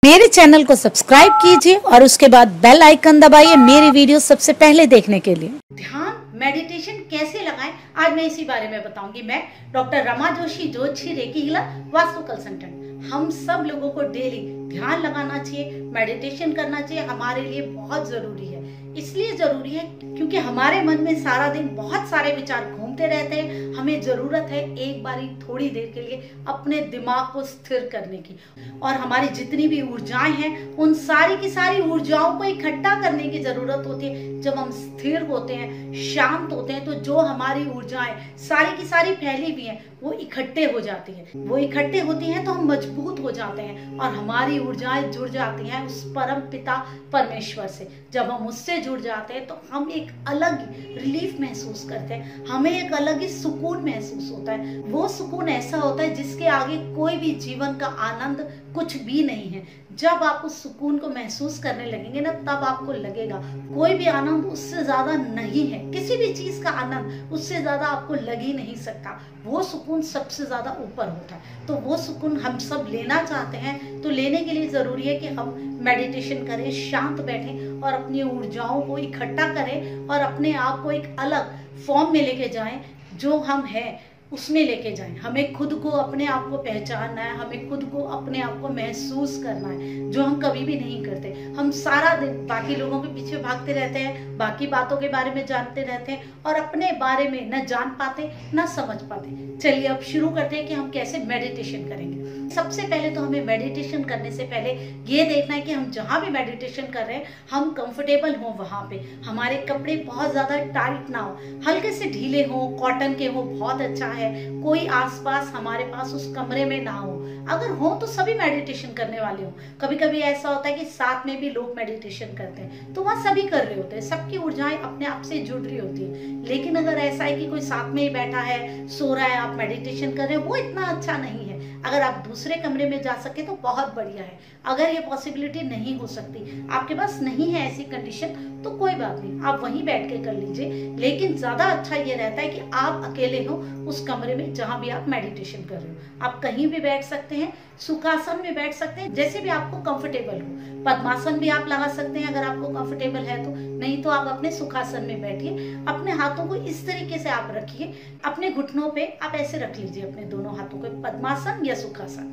मेरे चैनल को सब्सक्राइब कीजिए और उसके बाद बेल आइकन दबाइए मेरी वीडियो सबसे पहले देखने के लिए। ध्यान मेडिटेशन कैसे लगाएं, आज मैं इसी बारे में बताऊंगी। मैं डॉक्टर रमा जोशी, ज्योतिषी, रेकी हीलर, वास्तु कंसल्टेंट। हम सब लोगों को डेली ध्यान लगाना चाहिए, मेडिटेशन करना चाहिए। हमारे लिए बहुत जरूरी है। इसलिए जरूरी है क्योंकि हमारे मन में सारा दिन बहुत सारे विचार घूमते रहते हैं। हमें जरूरत है एक बारी थोड़ी देर के लिए अपने दिमाग को स्थिर करने की, और हमारी जितनी भी ऊर्जाएं हैं उन सारी की सारी ऊर्जाओं को इकट्ठा करने की जरूरत होती है। जब हम स्थिर होते हैं, शांत होते हैं, तो जो हमारी ऊर्जाएं सारी की सारी फैली हुई हैं वो इकट्ठे हो जाती है। वो इकट्ठे होती हैं तो हम मजबूत हो जाते हैं और हमारी ऊर्जाएं जुड़ जाती हैं उस परम पिता परमेश्वर से। जब हम उससे जुड़ जाते हैं तो हम एक अलग रिलीफ महसूस करते हैं, हमें एक अलग ही सुकून महसूस होता है। वो सुकून ऐसा होता है जिसके आगे कोई भी जीवन का आनंद कुछ भी नहीं है। जब आप उस सुकून को महसूस करने लगेंगे ना, तब आपको लगेगा कोई भी आनंद उससे ज्यादा नहीं है। किसी भी चीज का आनंद उससे ज्यादा आपको लग ही नहीं सकता। वो सुकून सबसे ज्यादा ऊपर होता है। तो वो सुकून हम सब लेना चाहते हैं, तो लेने के लिए जरूरी है कि हम मेडिटेशन करें, शांत बैठें और अपनी ऊर्जाओं को इकट्ठा करें और अपने आप को एक अलग फॉर्म में लेके जाएं। जो हम हैं उसमें लेके जाएं। हमें खुद को, अपने आप को पहचानना है, हमें खुद को, अपने आप को महसूस करना है, जो हम कभी भी नहीं करते। हम सारा दिन बाकी लोगों के पीछे भागते रहते हैं, बाकी बातों के बारे में जानते रहते हैं और अपने बारे में न जान पाते न समझ पाते। चलिए अब शुरू करते हैं कि हम कैसे मेडिटेशन करेंगे। सबसे पहले तो हमें मेडिटेशन करने से पहले ये देखना है कि हम जहाँ भी मेडिटेशन कर रहे हैं हम कंफर्टेबल हों। वहाँ पे हमारे कपड़े बहुत ज्यादा टाइट ना हो, हल्के से ढीले हो, कॉटन के हो, बहुत अच्छा है। कोई आसपास हमारे पास उस कमरे में ना हो। अगर हो तो सभी मेडिटेशन करने वाले हो। कभी कभी ऐसा होता है कि साथ में भी लोग मेडिटेशन करते हैं, तो वहाँ सभी कर रहे होते हैं, सबकी ऊर्जाएं अपने आप से जुड़ रही होती है। लेकिन अगर ऐसा है कि कोई साथ में ही बैठा है, सो रहा है, आप मेडिटेशन कर रहे हैं, वो इतना अच्छा नहीं है। अगर आप दूसरे कमरे में जा सके तो बहुत बढ़िया है। अगर ये पॉसिबिलिटी नहीं हो सकती, आपके पास नहीं है ऐसी कंडीशन, तो कोई बात नहीं, आप वहीं बैठ के कर लीजिए। लेकिन ज्यादा अच्छा ये रहता है कि आप अकेले हो उस कमरे में जहां भी आप मेडिटेशन कर रहे हो। आप कहीं भी बैठ सकते हैं, सुखासन में बैठ सकते हैं, जैसे भी आपको कंफर्टेबल हो। पद्मासन भी आप लगा सकते हैं अगर आपको कंफर्टेबल है तो, नहीं तो आप अपने सुखासन में बैठिए। अपने हाथों को इस तरीके से आप रखिए, अपने घुटनों पे आप ऐसे रख लीजिए अपने दोनों हाथों को, पद्मासन या सुखासन,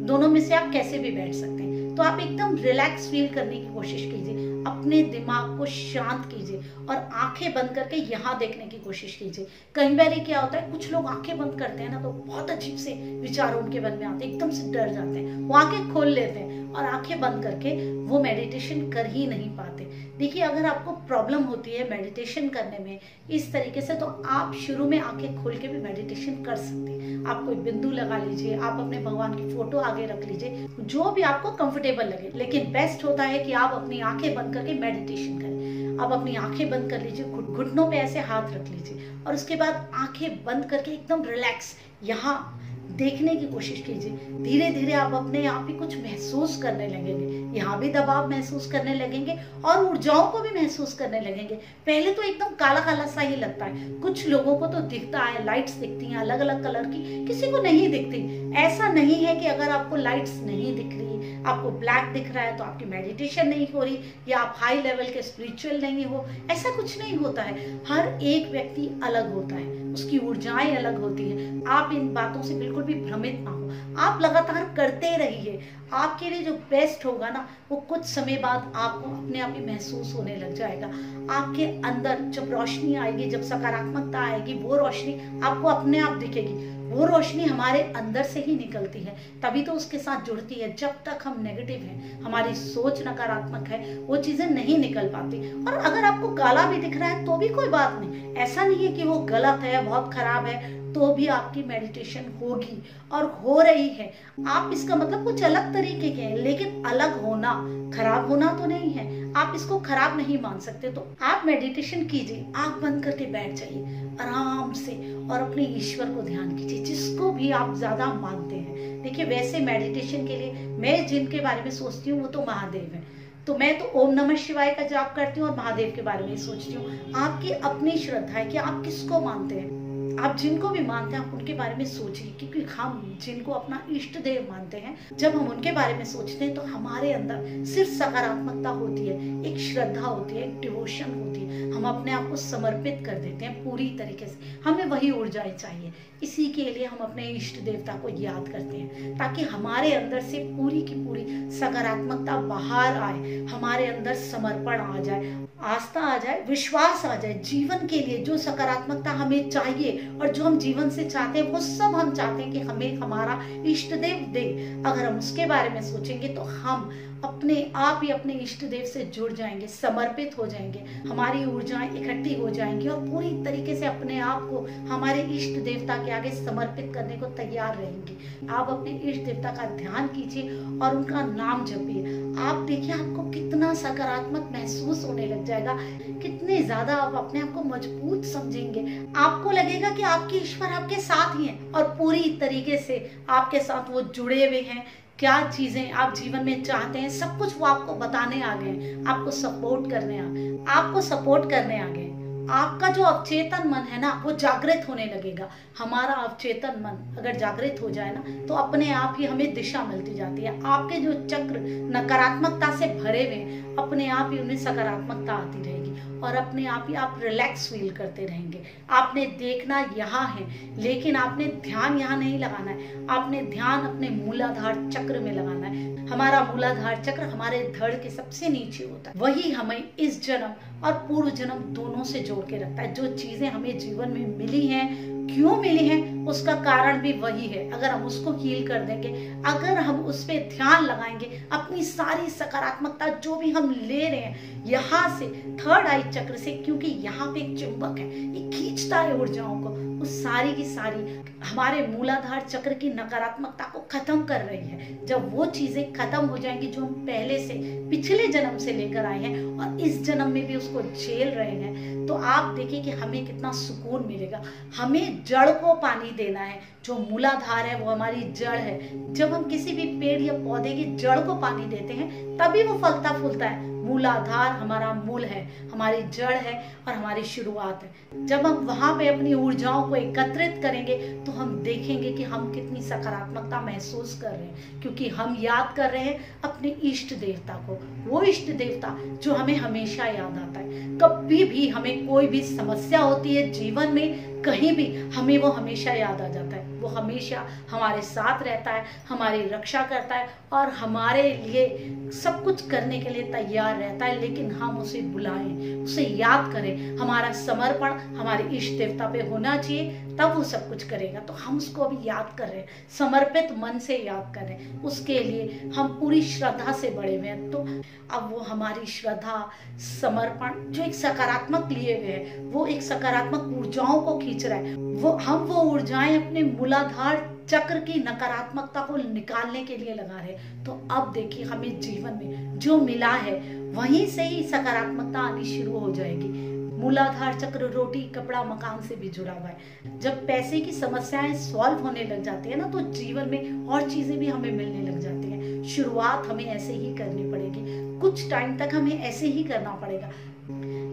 दोनों में से आप कैसे भी बैठ सकते हैं। तो आप एकदम रिलैक्स फील करने की कोशिश कीजिए, अपने दिमाग को शांत कीजिए और आंखें बंद करके यहाँ देखने की कोशिश कीजिए। कई बार क्या होता है, कुछ लोग आंखें बंद करते हैं ना तो बहुत अजीब से विचार उनके मन में आते हैं, एकदम से डर जाते हैं। वो आंखें खोल लेते हैं और आंखें बंद करके वो मेडिटेशन कर ही नहीं पाते। देखिए, अगर आपको प्रॉब्लम होती है मेडिटेशन करने में इस तरीके से, तो आप शुरू में आंखें खोल के भी मेडिटेशन कर सकते हैं। आप कोई बिंदु लगा लीजिए, आप अपने भगवान की फोटो आगे रख लीजिए, जो भी आपको कंफर्टेबल लगे। लेकिन बेस्ट होता है कि आप अपनी आंखें बंद करके मेडिटेशन करें। आप अपनी आंखें बंद कर लीजिए, घुटनों पे ऐसे हाथ रख लीजिए और उसके बाद आंखें बंद करके एकदम रिलैक्स यहाँ देखने की कोशिश कीजिए। धीरे धीरे आप अपने आप ही कुछ महसूस करने लगेंगे, यहाँ भी दबाव महसूस करने लगेंगे और ऊर्जाओं को भी महसूस करने लगेंगे। पहले तो एकदम काला काला सा ही लगता है, कुछ लोगों को तो दिखता है, लाइट्स दिखती हैं अलग अलग कलर की, किसी को नहीं दिखती। ऐसा नहीं है कि अगर आपको लाइट्स नहीं दिख रही, आपको ब्लैक दिख रहा है तो आपकी मेडिटेशन नहीं हो रही या आप हाई लेवल के स्पिरिचुअल नहीं हो, ऐसा कुछ नहीं होता है। हर एक व्यक्ति अलग होता है, उसकी ऊर्जाएं अलग होती हैं। आप इन बातों से बिल्कुल भी भ्रमित ना हो, आप लगातार करते रहिए। आपके लिए जो बेस्ट होगा ना, वो कुछ समय बाद आपको अपने आप ही महसूस होने लग जाएगा। आपके अंदर जब रोशनी आएगी, जब सकारात्मकता आएगी, वो रोशनी आपको अपने आप दिखेगी। वो रोशनी हमारे अंदर से ही निकलती है, तभी तो उसके साथ जुड़ती है। जब तक हम नेगेटिव हैं, हमारी सोच नकारात्मक है, वो चीजें नहीं निकल पाती। और अगर आपको काला भी दिख रहा है तो भी कोई बात नहीं, ऐसा नहीं है कि वो गलत है, बहुत खराब है, तो भी आपकी मेडिटेशन होगी और हो रही है। आप इसका मतलब कुछ अलग तरीके के हैं, लेकिन अलग होना खराब होना तो नहीं है। आप इसको खराब नहीं मान सकते। तो आप मेडिटेशन कीजिए, आंख बंद करके बैठ जाइए आराम से और अपने ईश्वर को ध्यान कीजिए, जिसको भी आप ज्यादा मानते हैं। देखिए, वैसे मेडिटेशन के लिए मैं जिनके बारे में सोचती हूँ वो तो महादेव है, तो मैं तो ओम नमः शिवाय का जाप करती हूँ और महादेव के बारे में सोचती हूँ। आपकी अपनी श्रद्धा है कि आप किसको मानते हैं। आप जिनको भी मानते हैं आप उनके बारे में सोचिए, क्योंकि हम जिनको अपना इष्ट देव मानते हैं, जब हम उनके बारे में सोचते हैं तो हमारे अंदर सिर्फ सकारात्मकता होती है, एक श्रद्धा होती है, एक डिवोशन होती है। हम अपने आप को समर्पित कर देते हैं पूरी तरीके से। हमें वही ऊर्जाएं चाहिए। इसी के लिए हम अपने इष्ट देवता को याद करते हैं, ताकि हमारे अंदर से पूरी की पूरी सकारात्मकता बाहर आए, हमारे अंदर समर्पण आ जाए, आस्था आ जाए, विश्वास आ जाए। जीवन के लिए जो सकारात्मकता हमें चाहिए और जो हम जीवन से चाहते हैं वो सब हम चाहते हैं कि हमें हमारा इष्ट देव दे। अगर हम उसके बारे में सोचेंगे तो हम अपने आप ही अपने इष्ट देव से जुड़ जाएंगे, समर्पित हो जाएंगे, हमारी ऊर्जाएं इकट्ठी हो जाएंगी और पूरी तरीके से अपने आप को हमारे इष्ट देवता के आगे समर्पित करने को तैयार रहेंगे। आप अपने इष्ट देवता का ध्यान कीजिए और उनका नाम जपिए। आप देखिए आपको कितना सकारात्मक महसूस होने लग जाएगा, कितने ज्यादा आप अपने आप को मजबूत समझेंगे। आपको लगेगा कि आपके ईश्वर आपके साथ ही हैं और पूरी तरीके से आपके साथ वो जुड़े हुए हैं। क्या चीजें आप जीवन में चाहते हैं सब कुछ वो आपको बताने आ गए हैं, आपको सपोर्ट करने आ गए। आपका जो अवचेतन मन है ना वो जागृत होने लगेगा। हमारा अवचेतन मन अगर जागृत हो जाए ना तो अपने आप ही हमें दिशा मिलती जाती है। आपके जो चक्र नकारात्मकता से भरे हुए अपने आप ही उन्हें सकारात्मकता आती रहेगी और अपने आप ही आप रिलैक्स फील करते रहेंगे। आपने देखना यहाँ है, लेकिन आपने ध्यान यहाँ नहीं लगाना है। आपने ध्यान अपने मूलाधार चक्र में लगाना है। हमारा मूलाधार चक्र हमारे धड़ के सबसे नीचे होता है। वही हमें इस जन्म और पूर्व जन्म दोनों से जोड़ के रखता है। जो चीजें हमें जीवन में मिली हैं, क्यों मिली हैं, उसका कारण भी वही है। अगर हम उसको हील कर देंगे, अगर हम उस पे ध्यान लगाएंगे, अपनी सारी सकारात्मकता जो भी हम ले रहे हैं यहाँ से थर्ड आई चक्र से, क्योंकि यहाँ पे एक चुंबक है, ये खींचता है ऊर्जाओं को, उस सारी की सारी हमारे मूलाधार चक्र की नकारात्मकता को खत्म कर रही है। जब वो चीजें खत्म हो जाएंगी जो हम पहले से पिछले जन्म से लेकर आए हैं और इस जन्म में भी उसको झेल रहे हैं, तो आप देखिए कि हमें कितना सुकून मिलेगा। हमें जड़ को पानी देना है। जो मूलाधार है वो हमारी जड़ है। जब हम किसी भी पेड़ या पौधे की जड़ को पानी देते हैं तभी वो फलता फूलता है। मूलाधार हमारा मूल है, हमारी जड़ है और हमारी शुरुआत है। जब हम वहां पे अपनी ऊर्जाओं को एकत्रित करेंगे तो हम देखेंगे कि हम कितनी सकारात्मकता महसूस कर रहे हैं, क्योंकि हम याद कर रहे हैं अपने इष्ट देवता को। वो इष्ट देवता जो हमें हमेशा याद आता है। कभी भी हमें कोई भी समस्या होती है जीवन में, कहीं भी हमें वो हमेशा याद आ जाता है। वो हमेशा हमारे साथ रहता है, हमारी रक्षा करता है और हमारे लिए सब कुछ करने के लिए तैयार रहता है। लेकिन हम उसे बुलाएं, उसे याद करें। हमारा समर्पण हमारे इष्ट देवता पे होना चाहिए, तब वो सब कुछ करेगा। तो हम उसको अभी याद कर रहे हैं, समर्पित मन से याद कर रहे हैं। उसके लिए हम पूरी श्रद्धा से बड़े हुए हैं। तो अब वो हमारी श्रद्धा, समर्पण जो एक सकारात्मक लिए हुए है, वो एक सकारात्मक ऊर्जाओं को खींच रहा है। वो ऊर्जाएं अपने मूलाधार चक्र की नकारात्मकता को निकालने के लिए लगा रहे। तो अब देखिए हमें जीवन में जो मिला है वहीं से ही सकारात्मकता आनी शुरू हो जाएगी। मूलाधार चक्र रोटी कपड़ा मकान से भी जुड़ा हुआ है। जब पैसे की समस्याएं सॉल्व होने लग जाती है ना, तो जीवन में और चीजें भी हमें मिलने लग जाती हैं। शुरुआत हमें ऐसे ही करनी पड़ेगी, कुछ टाइम तक हमें ऐसे ही करना पड़ेगा।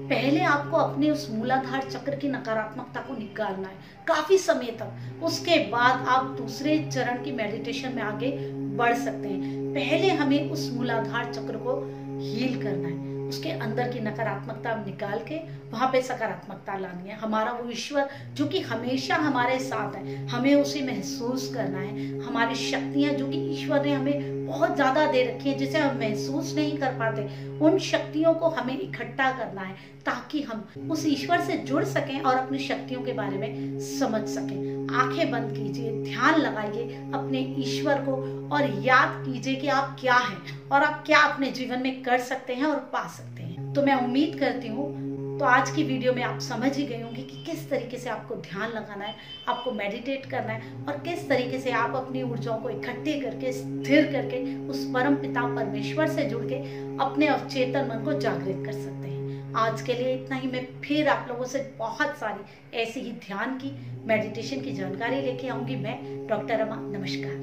पहले आपको अपने उस मूलाधार चक्र की नकारात्मकता को निकालना है काफी समय तक। उसके बाद आप दूसरे चरण की मेडिटेशन में आगे बढ़ सकते हैं। पहले हमें उस मूलाधार चक्र को हील करना है, उसके अंदर की नकारात्मकता निकाल के वहां पे सकारात्मकता लानी है। हमारा वो ईश्वर जो कि हमेशा हमारे साथ है, हमें उसे महसूस करना है। हमारी शक्तियां जो कि ईश्वर ने हमें बहुत ज्यादा दे रखी है, जिसे हम महसूस नहीं कर पाते, उन शक्तियों को हमें इकट्ठा करना है ताकि हम उस ईश्वर से जुड़ सकें और अपनी शक्तियों के बारे में समझ सकें। आंखें बंद कीजिए, ध्यान लगाइए अपने ईश्वर को और याद कीजिए कि आप क्या हैं और आप क्या अपने जीवन में कर सकते हैं और पा सकते हैं। तो मैं उम्मीद करती हूँ तो आज की वीडियो में आप समझ ही गए होंगे कि किस तरीके से आपको ध्यान लगाना है, आपको मेडिटेट करना है और किस तरीके से आप अपनी ऊर्जाओं को इकट्ठे करके, स्थिर करके उस परम पिता परमेश्वर से जुड़ के अपने अवचेतन मन को जागृत कर सकते हैं। आज के लिए इतना ही। मैं फिर आप लोगों से बहुत सारी ऐसी ही ध्यान की, मेडिटेशन की जानकारी लेके आऊंगी। मैं डॉक्टर रमा, नमस्कार।